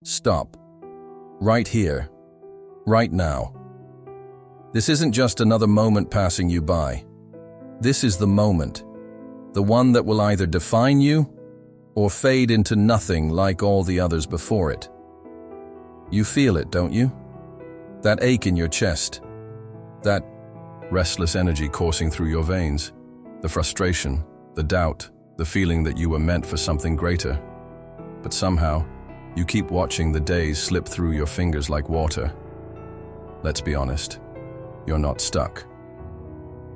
Stop. Right here. Right now. This isn't just another moment passing you by. This is the moment. The one that will either define you or fade into nothing like all the others before it. You feel it, don't you? That ache in your chest. That restless energy coursing through your veins. The frustration, the doubt, the feeling that you were meant for something greater. But somehow, you keep watching the days slip through your fingers like water. Let's be honest, you're not stuck.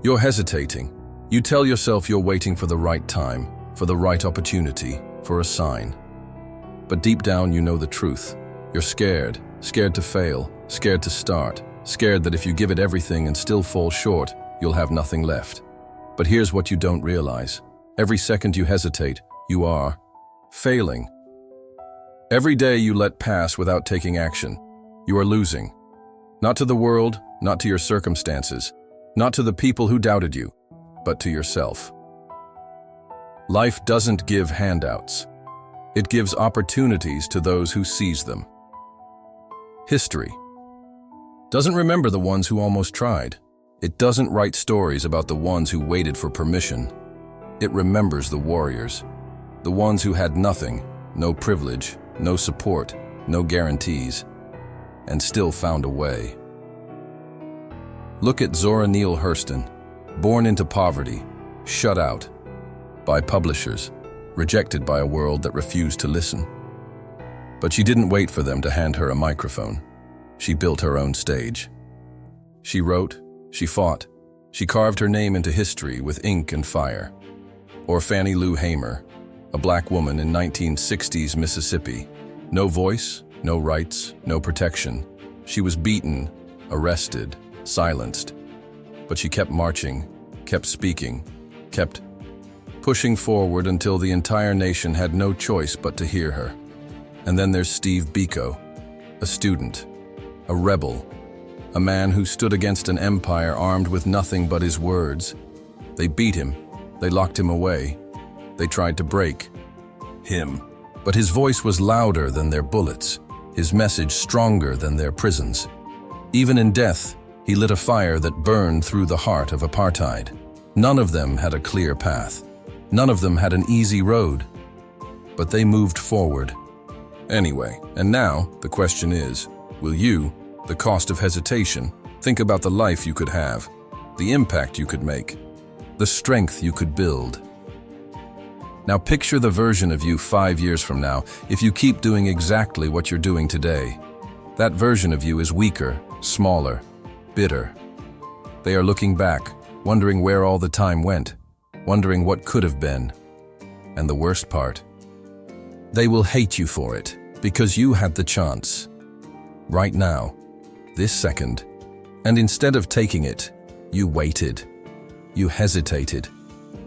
You're hesitating. You tell yourself you're waiting for the right time, for the right opportunity, for a sign. But deep down you know the truth. You're scared, scared to fail, scared to start, scared that if you give it everything and still fall short, you'll have nothing left. But here's what you don't realize. Every second you hesitate, you are failing. Every day you let pass without taking action, you are losing. Not to the world, not to your circumstances, not to the people who doubted you, but to yourself. Life doesn't give handouts. It gives opportunities to those who seize them. History doesn't remember the ones who almost tried. It doesn't write stories about the ones who waited for permission. It remembers the warriors, the ones who had nothing, no privilege, no support, no guarantees, and still found a way. Look at Zora Neale Hurston, born into poverty, shut out by publishers, rejected by a world that refused to listen. But she didn't wait for them to hand her a microphone. She built her own stage. She wrote, she fought, she carved her name into history with ink and fire. Or Fannie Lou Hamer, a black woman in 1960s Mississippi. No voice, no rights, no protection. She was beaten, arrested, silenced. But she kept marching, kept speaking, kept pushing forward until the entire nation had no choice but to hear her. And then there's Steve Biko, a student, a rebel, a man who stood against an empire armed with nothing but his words. They beat him, they locked him away, they tried to break him. But his voice was louder than their bullets, his message stronger than their prisons. Even in death, he lit a fire that burned through the heart of apartheid. None of them had a clear path. None of them had an easy road. But they moved forward. Anyway, and now the question is, will you, the cost of hesitation, think about the life you could have, the impact you could make, the strength you could build? Now picture the version of you 5 years from now if you keep doing exactly what you're doing today. That version of you is weaker, smaller, bitter. They are looking back, wondering where all the time went, wondering what could have been. And the worst part, they will hate you for it because you had the chance. Right now, this second. And instead of taking it, you waited. You hesitated.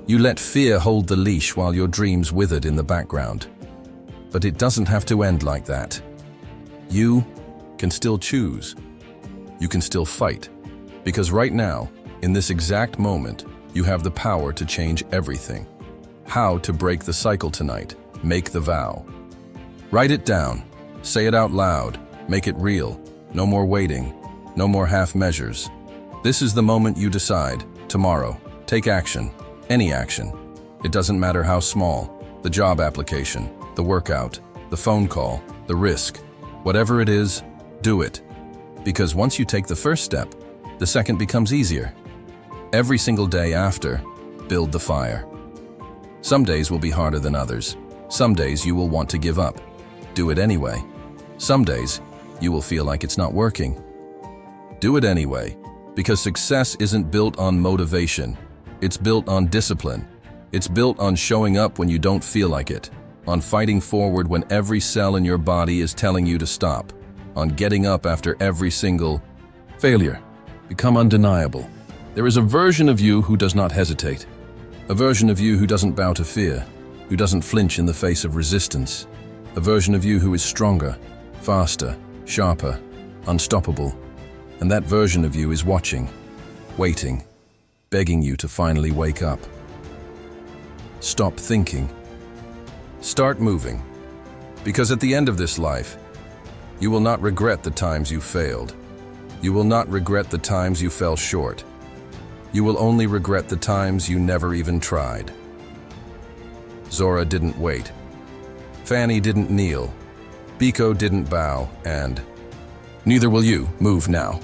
You let fear hold the leash while your dreams withered in the background. But it doesn't have to end like that. You can still choose. You can still fight. Because right now, in this exact moment, you have the power to change everything. How to break the cycle tonight. Make the vow. Write it down. Say it out loud. Make it real. No more waiting. No more half measures. This is the moment you decide. Tomorrow. Take action. Any action. It doesn't matter how small. The job application, the workout, the phone call, the risk. Whatever it is, do it. Because once you take the first step, the second becomes easier. Every single day after, build the fire. Some days will be harder than others. Some days you will want to give up. Do it anyway. Some days you will feel like it's not working. Do it anyway, because success isn't built on motivation. It's built on discipline. It's built on showing up when you don't feel like it, on fighting forward when every cell in your body is telling you to stop, on getting up after every single failure. Become undeniable. There is a version of you who does not hesitate, a version of you who doesn't bow to fear, who doesn't flinch in the face of resistance, a version of you who is stronger, faster, sharper, unstoppable. And that version of you is watching, waiting, begging you to finally wake up. Stop thinking. Start moving. Because at the end of this life, You will not regret the times you failed. You will not regret the times you fell short. You will only regret the times you never even tried. Zora didn't wait. Fannie didn't kneel. Biko didn't bow, and neither will you. Move now.